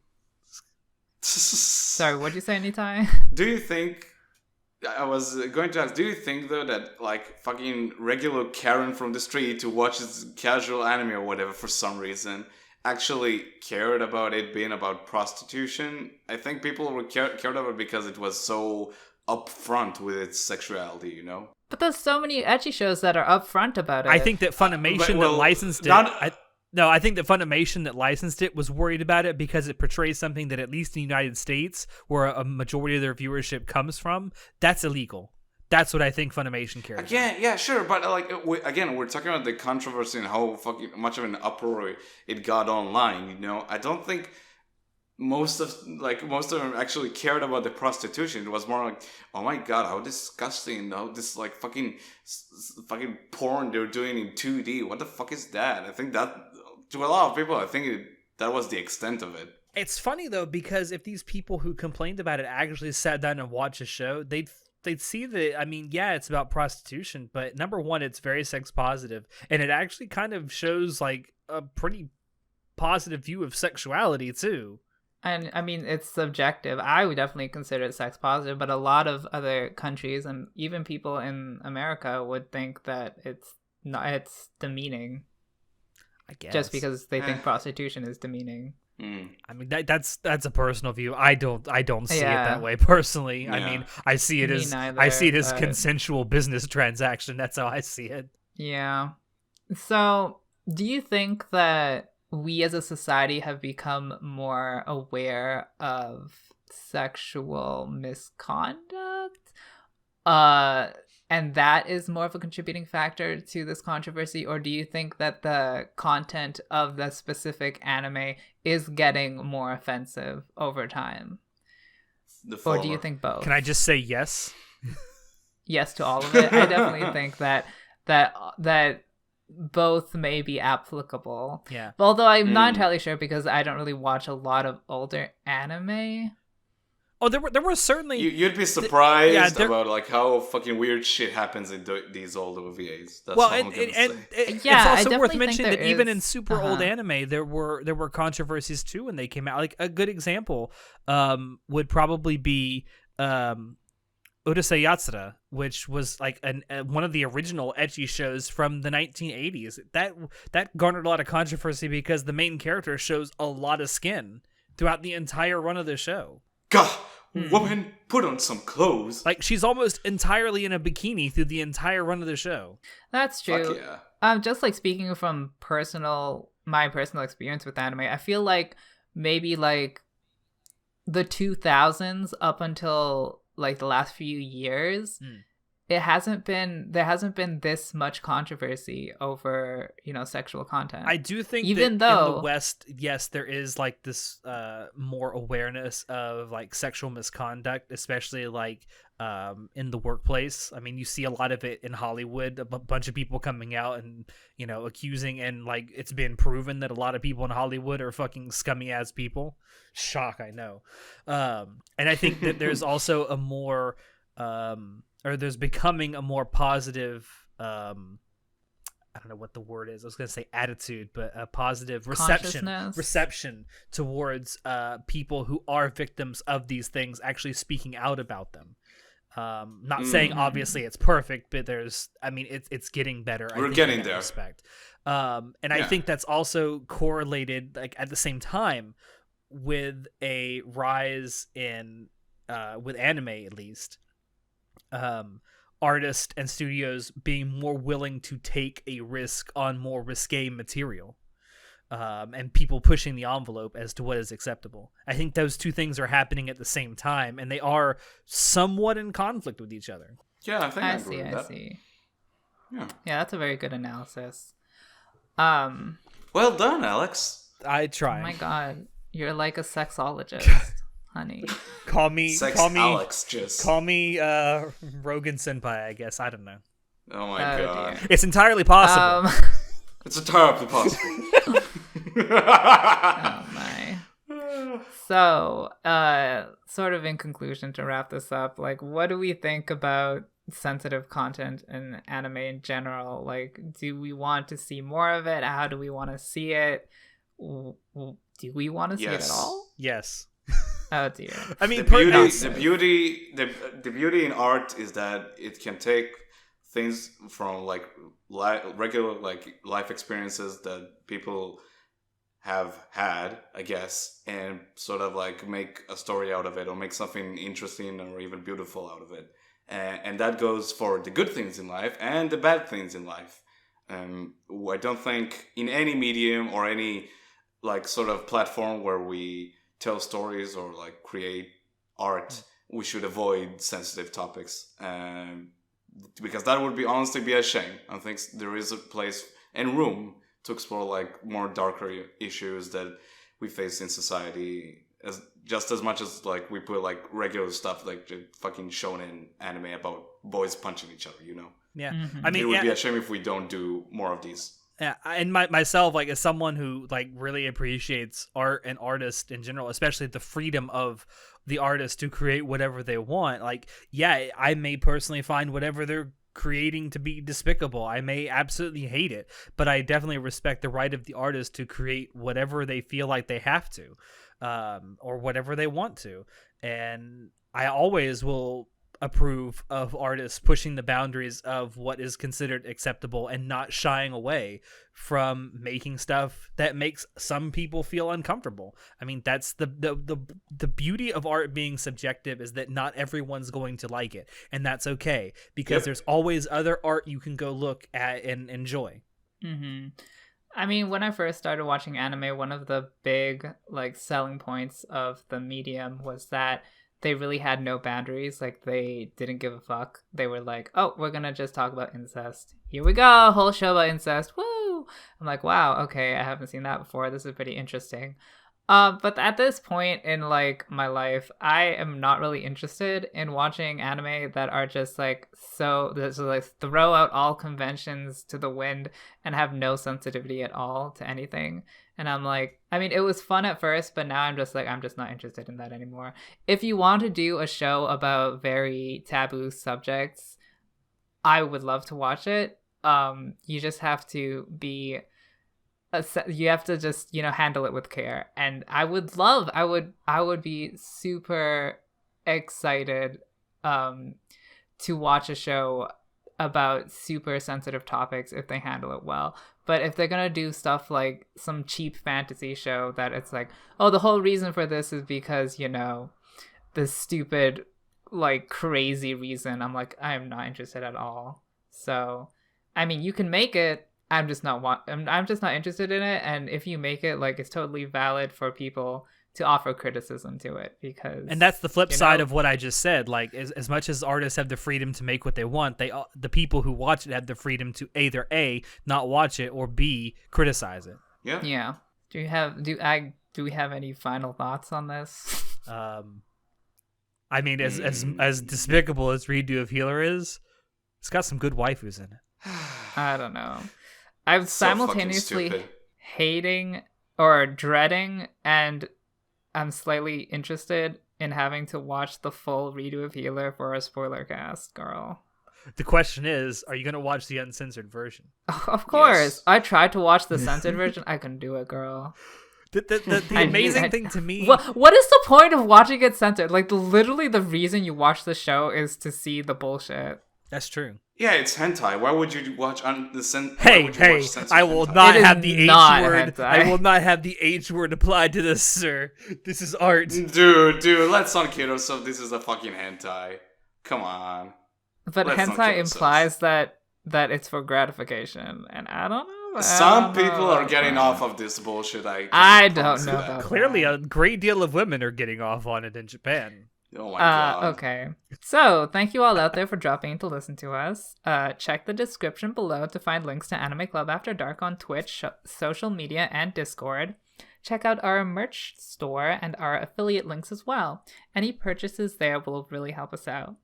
Sorry, what'd you say, Nitai? Do you think... I was going to ask, do you think, though, that, like, fucking regular Karen from the street who watches casual anime or whatever for some reason actually cared about it being about prostitution? I think people were cared about it because it was so upfront with its sexuality, you know? But there's so many ecchi shows that are upfront about it. I think that Funimation that licensed it... I think that Funimation that licensed it was worried about it because it portrays something that, at least in the United States, where a majority of their viewership comes from, that's illegal. That's what I think Funimation cares about. Yeah, sure, but like we're talking about the controversy and how fucking much of an uproar it got online. You know, I don't think most of them actually cared about the prostitution. It was more like, oh my god, how disgusting! How this like fucking porn they're doing in 2D. What the fuck is that? I think that, to a lot of people, I think that was the extent of it. It's funny though, because if these people who complained about it actually sat down and watched a show, they'd see that, I mean, yeah, it's about prostitution, but number one, it's very sex positive, and it actually kind of shows like a pretty positive view of sexuality too. And I mean, it's subjective. I would definitely consider it sex positive, but a lot of other countries and even people in America would think that it's demeaning. I guess. Just because they think prostitution is demeaning. I mean, that's a personal view. I don't see it that way personally. Yeah. I mean, I see it as consensual business transaction. That's how I see it. Yeah. So, do you think that we as a society have become more aware of sexual misconduct? And that is more of a contributing factor to this controversy? Or do you think that the content of the specific anime is getting more offensive over time? Or do you think both? Can I just say yes? Yes to all of it. I definitely think that both may be applicable. Yeah. Although I'm not entirely sure because I don't really watch a lot of older anime. Oh, there were certainly... You'd be surprised about like how fucking weird shit happens in these old OVAs. That's all I'm gonna say. It's also worth mentioning that even in super old anime, there were controversies too when they came out. Like a good example would probably be Urusei Yatsura, which was like one of the original ecchi shows from the 1980s. That garnered a lot of controversy because the main character shows a lot of skin throughout the entire run of the show. God, woman, put on some clothes. Like, she's almost entirely in a bikini through the entire run of the show. That's true. Fuck yeah. Just like speaking from my personal experience with anime, I feel like maybe like the 2000s up until like the last few years, there hasn't been this much controversy over, sexual content. I do think in the West, yes, there is like this more awareness of like sexual misconduct, especially like in the workplace. I mean, you see a lot of it in Hollywood, a bunch of people coming out and, accusing, and like it's been proven that a lot of people in Hollywood are fucking scummy ass people. Shock, I know. And I think that there's also a more or there's becoming a more positive, I don't know what the word is. I was going to say attitude, but a positive reception towards people who are victims of these things actually speaking out about them. Not saying obviously it's perfect, but it's getting better. We're getting there. Respect. I think that's also correlated, like at the same time, with a rise in, with anime at least, artists and studios being more willing to take a risk on more risque material, and people pushing the envelope as to what is acceptable. I think those two things are happening at the same time, and they are somewhat in conflict with each other. Yeah, I think I agree see. with I that. see. Yeah. Yeah, that's a very good analysis. Well done, Alex. I Oh try. my god, you're like a sexologist, honey. Call me Alex, just. Rogan Senpai, I guess. I don't know. Oh my god. Dear. It's entirely possible. It's entirely possible. Oh my. So, sort of in conclusion, to wrap this up, like, what do we think about sensitive content in anime in general? Like, do we want to see more of it? How do we want to see it? Do we want to see it at all? Yes. Oh dear. I mean, the beauty in art is that it can take things from like regular like life experiences that people have had, I guess, and sort of like make a story out of it or make something interesting or even beautiful out of it. And that goes for the good things in life and the bad things in life. I don't think in any medium or any like sort of platform where we tell stories or like create art, we should avoid sensitive topics. Because that would honestly be a shame. I think there is a place and room to explore like more darker issues that we face in society, just as much as like we put like regular stuff like fucking shonen anime about boys punching each other, you know? Yeah. Mm-hmm. I mean, it would be a shame if we don't do more of these. Yeah, and myself, like as someone who like really appreciates art and artists in general, especially the freedom of the artist to create whatever they want. Like, yeah, I may personally find whatever they're creating to be despicable. I may absolutely hate it, but I definitely respect the right of the artist to create whatever they feel like they have to, or whatever they want to. And I always will approve of artists pushing the boundaries of what is considered acceptable and not shying away from making stuff that makes some people feel uncomfortable. I mean, that's the beauty of art being subjective, is that not everyone's going to like it, and that's okay, because there's always other art you can go look at and enjoy. Mm-hmm. I mean, when I first started watching anime, one of the big like selling points of the medium was that they really had no boundaries. Like, they didn't give a fuck. They were like, oh, we're gonna just talk about incest. Here we go, whole show about incest. Woo! I'm like, wow, okay, I haven't seen that before. This is pretty interesting. But at this point in like my life, I am not really interested in watching anime that are just like like throw out all conventions to the wind and have no sensitivity at all to anything. And I'm like, I mean, it was fun at first, but now I'm just not interested in that anymore. If you want to do a show about very taboo subjects, I would love to watch it. You just have to be, you have to just, handle it with care. And I would be super excited to watch a show about super sensitive topics if they handle it well. But if they're gonna do stuff like some cheap fantasy show that it's like, oh, the whole reason for this is because, this stupid, like, crazy reason, I'm like, I am not interested at all. So, I mean, you can make it. I'm just not interested in it. And if you make it, like, it's totally valid for people to offer criticism to it, because, and that's the flip side of what I just said. Like, as much as artists have the freedom to make what they want, the people who watch it have the freedom to either A, not watch it, or B, criticize it. Yeah. Do we have any final thoughts on this? I mean, as despicable as Redo of Healer is, it's got some good waifus in it. I don't know. I'm so simultaneously hating or dreading, and I'm slightly interested in having to watch the full Redo of Healer for a spoiler cast, girl. The question is, are you going to watch the uncensored version? Of course. Yes. I tried to watch the censored version. I couldn't do it, girl. The amazing thing to me... What is the point of watching it censored? Like, literally the reason you watch the show is to see the bullshit. That's true. Yeah, it's hentai. Why would you watch Hey, I will not have the H word. I will not have the H word applied to this, sir. This is art. Dude, let's not kid ourselves. This is a fucking hentai. Come on. But hentai implies that it's for gratification, and I don't know. Some people are getting off of this bullshit. I don't know. Clearly, a great deal of women are getting off on it in Japan. Oh my god. Okay. So, thank you all out there for dropping in to listen to us. Check the description below to find links to Anime Club After Dark on Twitch, social media, and Discord. Check out our merch store and our affiliate links as well. Any purchases there will really help us out.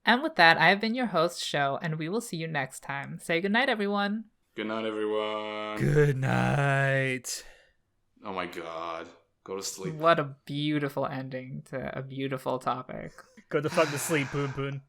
And with that, I have been your host, Sho, and we will see you next time. Say goodnight, everyone. Good night, everyone. Good night. Oh my god. Go to sleep. What a beautiful ending to a beautiful topic. Go the fuck to sleep, Poon Poon.